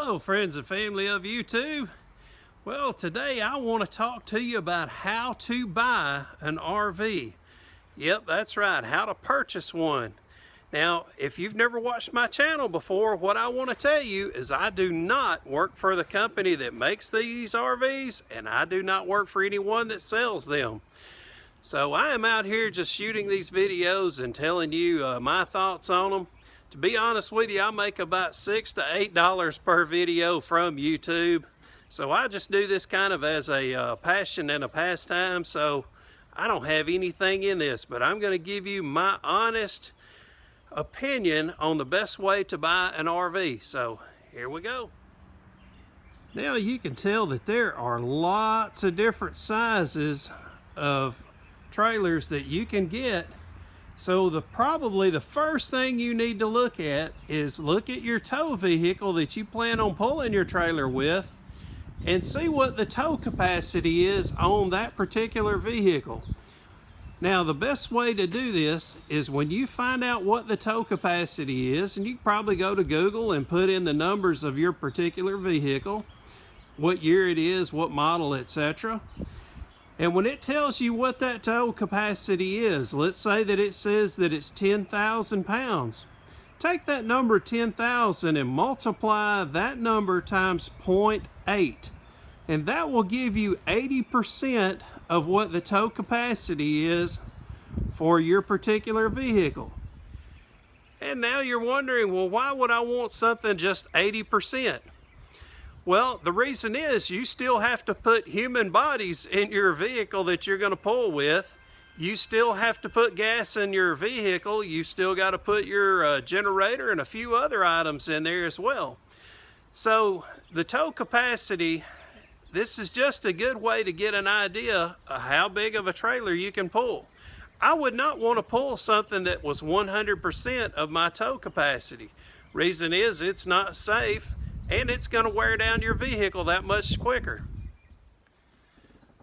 Hello friends and family of YouTube. Well, today I want to talk to you about how to buy an RV. Yep, that's right, how to purchase one. Now, if you've never watched my channel before, what I want to tell you is I do not work for the company that makes these RVs, and I do not work for anyone that sells them. So I am out here just shooting these videos and telling you my thoughts on them. To be honest with you, I make about $6 to $8 per video from YouTube. So I just do this kind of as a passion and a pastime. So I don't have anything in this, but I'm going to give you my honest opinion on the best way to buy an RV. So here we go. Now you can tell that there are lots of different sizes of trailers that you can get. So probably the first thing you need to look at is look at your tow vehicle that you plan on pulling your trailer with and see what the tow capacity is on that particular vehicle. Now the best way to do this is when you find out what the tow capacity is, and you can probably go to Google and put in the numbers of your particular vehicle, what year it is, what model, etc. And when it tells you what that tow capacity is, let's say that it says that it's 10,000 pounds. Take that number 10,000 and multiply that number times 0.8. And that will give you 80% of what the tow capacity is for your particular vehicle. And now you're wondering, well, why would I want something just 80%? Well, the reason is you still have to put human bodies in your vehicle that you're going to pull with. You still have to put gas in your vehicle. You still got to put your generator and a few other items in there as well. So the tow capacity, this is just a good way to get an idea of how big of a trailer you can pull. I would not want to pull something that was 100% of my tow capacity. Reason is it's not safe, and it's going to wear down your vehicle that much quicker.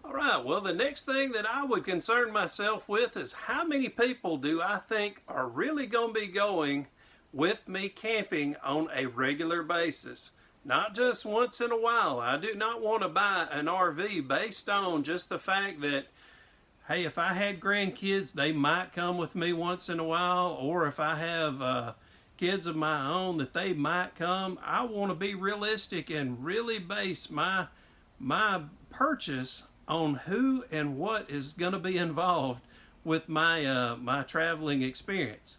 Alright, well, the next thing that I would concern myself with is how many people do I think are really going to be going with me camping on a regular basis. Not just once in a while. I do not want to buy an RV based on just the fact that, hey, if I had grandkids, they might come with me once in a while, or if I have kids of my own that they might come. I want to be realistic and really base my purchase on who and what is going to be involved with my my traveling experience.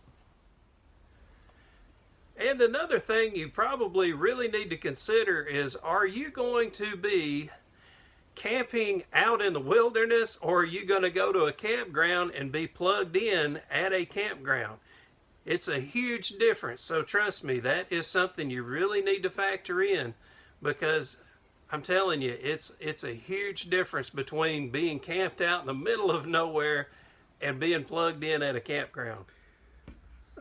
And another thing you probably really need to consider is, are you going to be camping out in the wilderness, or are you going to go to a campground and be plugged in at a campground? It's a huge difference. So trust me, that is something you really need to factor in, because I'm telling you, it's a huge difference between being camped out in the middle of nowhere and being plugged in at a campground.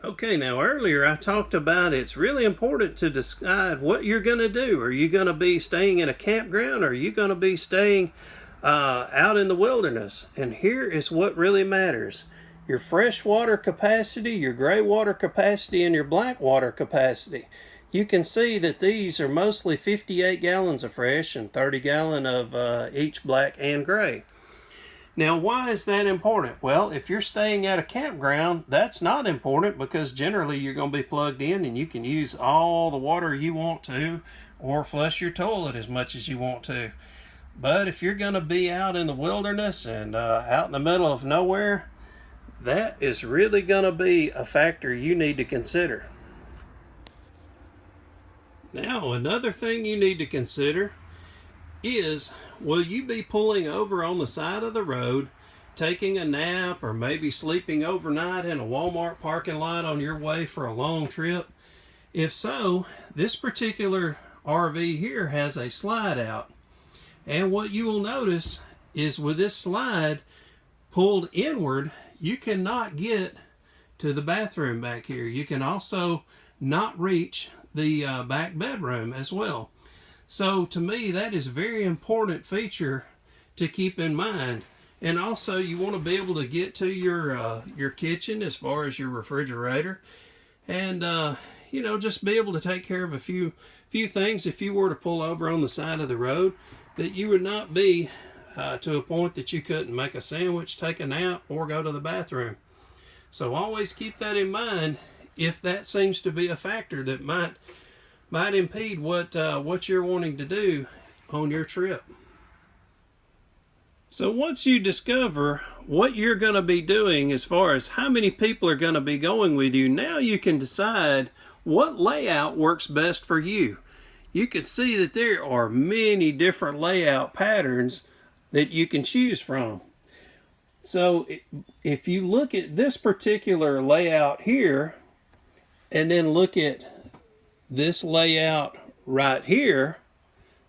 Okay, now earlier I talked about it's really important to decide what you're going to do. Are you going to be staying in a campground, or are you going to be staying out in the wilderness? And here is what really matters. Your freshwater capacity, your gray water capacity, and your black water capacity. You can see that these are mostly 58 gallons of fresh and 30 gallon of each black and gray. Now, why is that important? Well, if you're staying at a campground, that's not important, because generally you're going to be plugged in and you can use all the water you want to, or flush your toilet as much as you want to. But if you're going to be out in the wilderness and out in the middle of nowhere, that is really going to be a factor you need to consider. Now, another thing you need to consider is, will you be pulling over on the side of the road, taking a nap, or maybe sleeping overnight in a Walmart parking lot on your way for a long trip? If so, this particular RV here has a slide out. And what you will notice is, with this slide pulled inward, you cannot get to the bathroom back here. You can also not reach the back bedroom as well. So to me, that is a very important feature to keep in mind. And also, you want to be able to get to your kitchen as far as your refrigerator, and you know, just be able to take care of a few few things if you were to pull over on the side of the road, that you would not be to a point that you couldn't make a sandwich, take a nap, or go to the bathroom. So always keep that in mind if that seems to be a factor that might impede what you're wanting to do on your trip. So once you discover what you're going to be doing as far as how many people are going to be going with you, now you can decide what layout works best for you. You can see that there are many different layout patterns that you can choose from. So if you look at this particular layout here, and then look at this layout right here,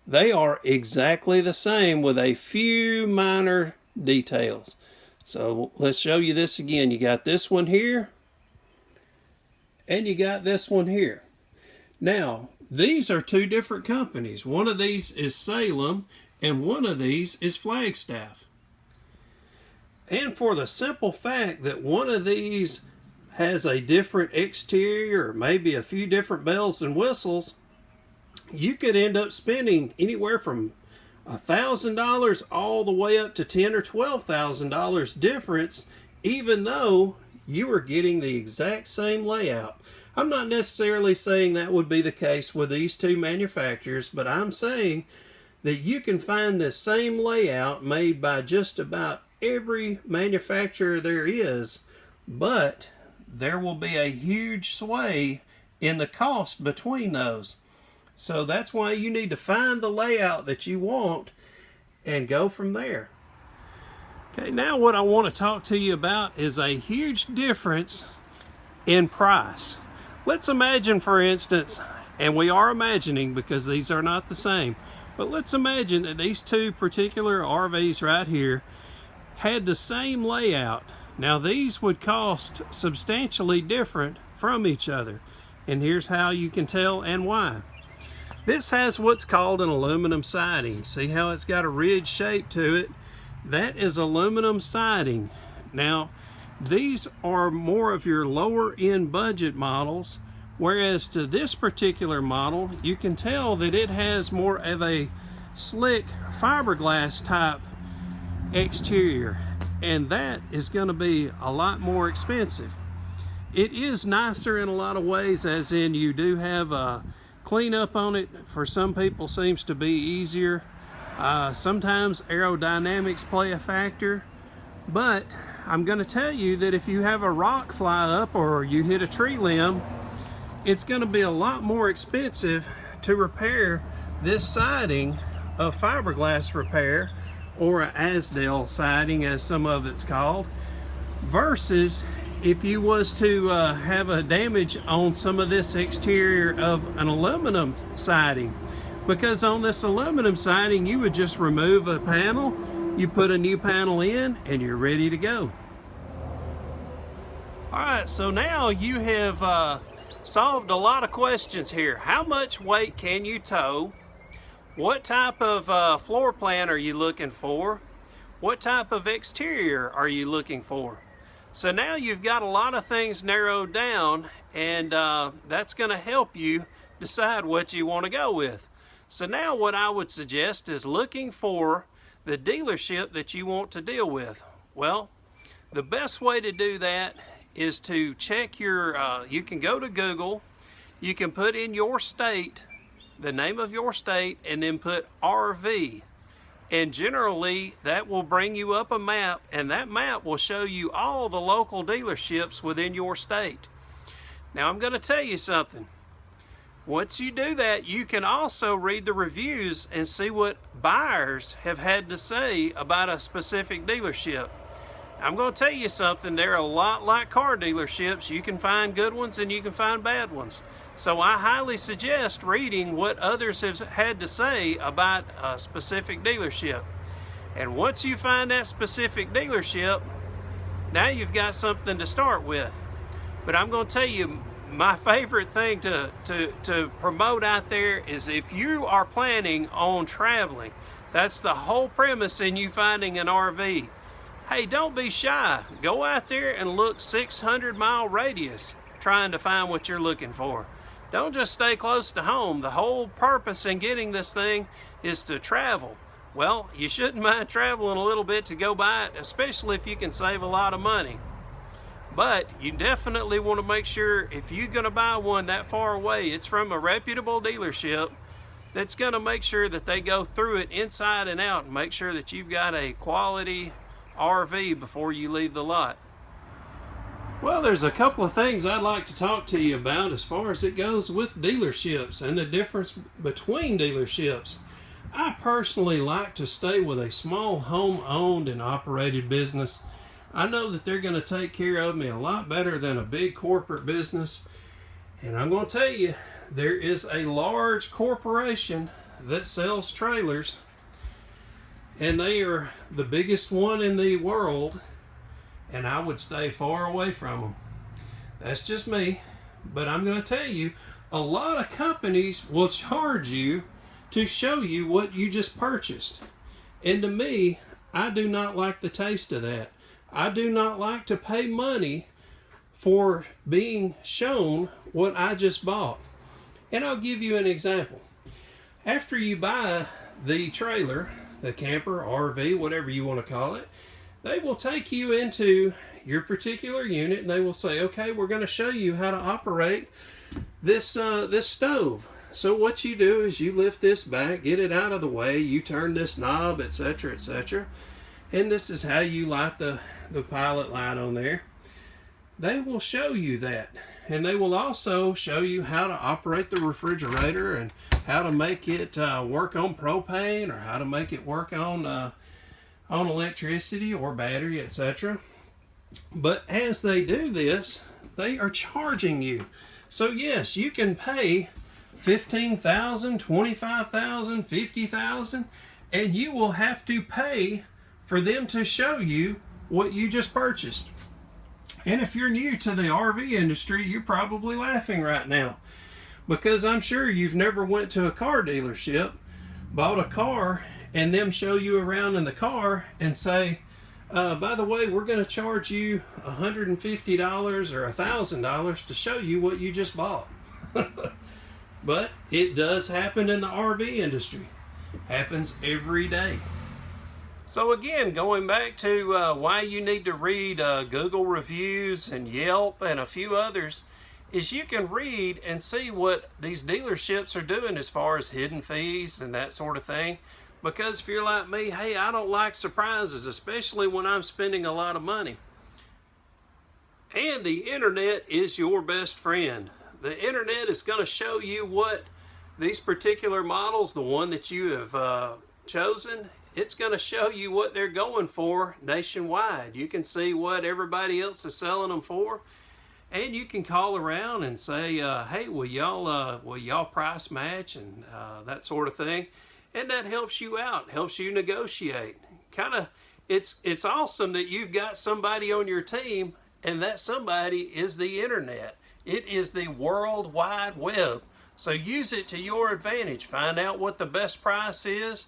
they are exactly the same with a few minor details. So let's show you this again. You got this one here, and you got this one here. Now, these are two different companies. One of these is Salem, and one of these is Flagstaff. And for the simple fact that one of these has a different exterior, or maybe a few different bells and whistles, you could end up spending anywhere from $1,000 all the way up to $10,000 or $12,000 difference, even though you are getting the exact same layout. I'm not necessarily saying that would be the case with these two manufacturers, but I'm saying that you can find the same layout made by just about every manufacturer there is, but there will be a huge sway in the cost between those. So that's why you need to find the layout that you want and go from there. Okay, now what I want to talk to you about is a huge difference in price. Let's imagine, for instance, and we are imagining because these are not the same, but let's imagine that these two particular RVs right here had the same layout. Now these would cost substantially different from each other, and here's how you can tell and why. This has what's called an aluminum siding. See how it's got a ridge shape to it? That is aluminum siding. Now, these are more of your lower end budget models, whereas to this particular model, you can tell that it has more of a slick fiberglass type exterior, and that is going to be a lot more expensive. It is nicer in a lot of ways, as in you do have a cleanup on it. For some people seems to be easier. Sometimes aerodynamics play a factor, but I'm going to tell you that if you have a rock fly up or you hit a tree limb, it's going to be a lot more expensive to repair this siding of fiberglass repair, or a Asdale siding as some of it's called, versus if you was to have a damage on some of this exterior of an aluminum siding. Because on this aluminum siding, you would just remove a panel, you put a new panel in, and you're ready to go. All right, so now you have solved a lot of questions here. How much weight can you tow? What type of floor plan are you looking for? What type of exterior are you looking for? So now you've got a lot of things narrowed down, and that's going to help you decide what you want to go with. So now what I would suggest is looking for the dealership that you want to deal with. Well, the best way to do that is to check your, you can go to Google, you can put in your state, the name of your state, and then put RV. And generally that will bring you up a map, and that map will show you all the local dealerships within your state. Now I'm going to tell you something. Once you do that, you can also read the reviews and see what buyers have had to say about a specific dealership. I'm going to tell you something, they're a lot like car dealerships. You can find good ones and you can find bad ones. So I highly suggest reading what others have had to say about a specific dealership. And once you find that specific dealership, now you've got something to start with. But I'm going to tell you, my favorite thing to promote out there is if you are planning on traveling, that's the whole premise in you finding an RV. Hey, don't be shy. Go out there and look 600-mile radius trying to find what you're looking for. Don't just stay close to home. The whole purpose in getting this thing is to travel. Well, you shouldn't mind traveling a little bit to go buy it, especially if you can save a lot of money. But you definitely want to make sure if you're going to buy one that far away, it's from a reputable dealership that's going to make sure that they go through it inside and out and make sure that you've got a quality RV before you leave the lot. Well, there's a couple of things I'd like to talk to you about as far as it goes with dealerships and the difference between dealerships. I personally like to stay with a small home-owned and operated business. I know that they're going to take care of me a lot better than a big corporate business. And I'm going to tell you, there is a large corporation that sells trailers, and they are the biggest one in the world, and I would stay far away from them. That's just me, but I'm going to tell you, a lot of companies will charge you to show you what you just purchased. And to me, I do not like the taste of that. I do not like to pay money for being shown what I just bought. And I'll give you an example. After you buy the trailer, the camper, RV, whatever you want to call it, they will take you into your particular unit and they will say, okay, we're going to show you how to operate this stove. So what you do is you lift this back, get it out of the way, you turn this knob, etc., etc. And this is how you light the pilot light on there. They will show you that. And they will also show you how to operate the refrigerator and how to make it work on propane or how to make it work on electricity or battery, etc. But as they do this, they are charging you. So yes, you can pay $15,000, $25,000, $50,000, and you will have to pay for them to show you what you just purchased. And if you're new to the RV industry, you're probably laughing right now, because I'm sure you've never went to a car dealership, bought a car, and them show you around in the car and say, by the way, we're going to charge you $150 or $1,000 to show you what you just bought. But it does happen in the RV industry. Happens every day. So again, going back to why you need to read Google reviews and Yelp and a few others, is you can read and see what these dealerships are doing as far as hidden fees and that sort of thing. Because if you're like me, hey, I don't like surprises, especially when I'm spending a lot of money. And the internet is your best friend. The internet is going to show you what these particular models, the one that you have chosen, it's going to show you what they're going for nationwide. You can see what everybody else is selling them for, and you can call around and say, hey, will y'all price match and that sort of thing. And that helps you out, helps you negotiate. It's awesome that you've got somebody on your team, and that somebody is the internet. It is the World Wide Web. So use it to your advantage. Find out what the best price is.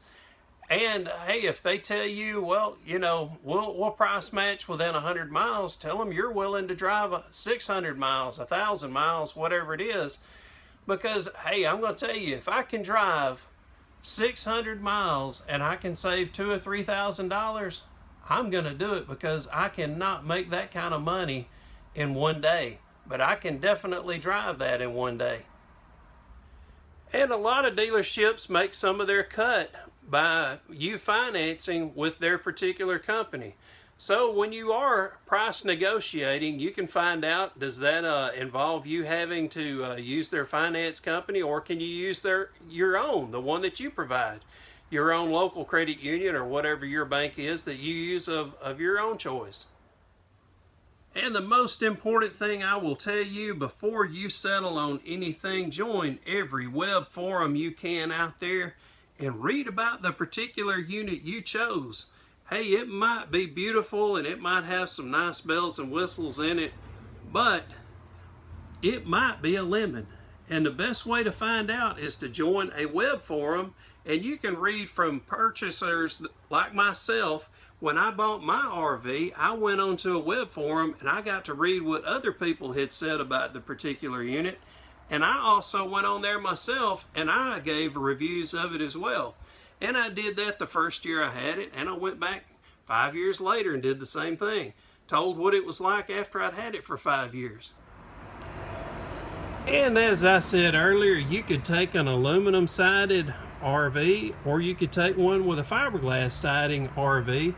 And hey, if they tell you, well, you know, we'll price match within 100 miles, tell them you're willing to drive 600 miles, 1,000 miles, whatever it is. Because, hey, I'm going to tell you, if I can drive 600 miles and I can save $2,000 or $3,000, I'm going to do it, because I cannot make that kind of money in one day. But I can definitely drive that in one day. And a lot of dealerships make some of their cut by you financing with their particular company. So when you are price negotiating, you can find out, does that involve you having to use their finance company, or can you use your own, the one that you provide, your own local credit union or whatever your bank is that you use of your own choice. And the most important thing I will tell you before you settle on anything, join every web forum you can out there and read about the particular unit you chose. Hey, it might be beautiful and it might have some nice bells and whistles in it, but it might be a lemon. And the best way to find out is to join a web forum, and you can read from purchasers like myself. When I bought my RV, I went onto a web forum and I got to read what other people had said about the particular unit, And I also went on there myself and I gave reviews of it as well. And I did that the first year I had it, and I went back 5 years later and did the same thing. Told what it was like after I'd had it for 5 years. And as I said earlier, you could take an aluminum sided RV or you could take one with a fiberglass siding RV,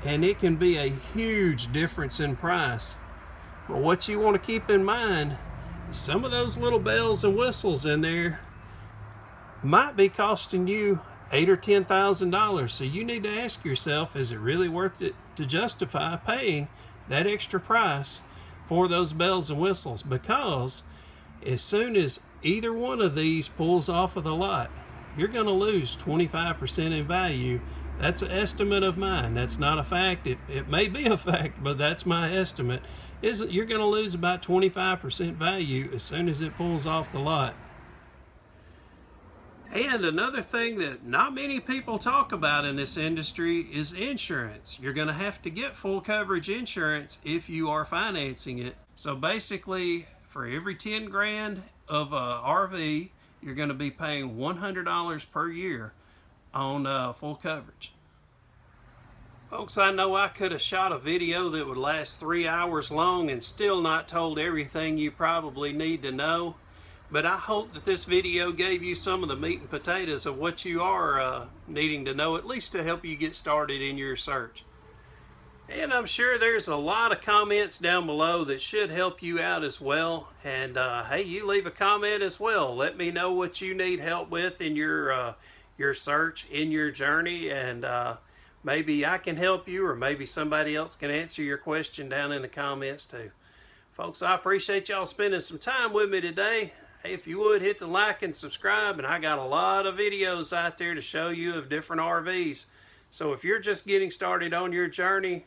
and it can be a huge difference in price. But what you want to keep in mind, some of those little bells and whistles in there might be costing you $8,000 or $10,000. So you need to ask yourself, is it really worth it to justify paying that extra price for those bells and whistles? Because as soon as either one of these pulls off of the lot, you're going to lose 25% in value. That's an estimate of mine. That's not a fact. It may be a fact, but that's my estimate. You're going to lose about 25% value as soon as it pulls off the lot. And another thing that not many people talk about in this industry is insurance. You're going to have to get full coverage insurance if you are financing it. So basically, for every 10 grand of a RV, you're going to be paying $100 per year on full coverage. Folks, I know I could have shot a video that would last 3 hours long and still not told everything you probably need to know. But I hope that this video gave you some of the meat and potatoes of what you are needing to know, at least to help you get started in your search. And I'm sure there's a lot of comments down below that should help you out as well. And hey, you leave a comment as well. Let me know what you need help with in your search, in your journey, and maybe I can help you, or maybe somebody else can answer your question down in the comments too. Folks, I appreciate y'all spending some time with me today. Hey, if you would, hit the like and subscribe, and I got a lot of videos out there to show you of different RVs. So if you're just getting started on your journey,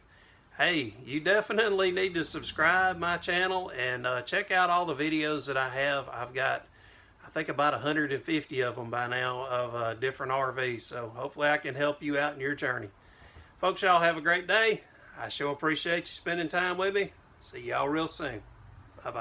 hey, you definitely need to subscribe my channel and check out all the videos that I have. I've got, I think, about 150 of them by now of different RVs. So hopefully I can help you out in your journey. Folks, y'all have a great day. I sure appreciate you spending time with me. See y'all real soon. Bye-bye.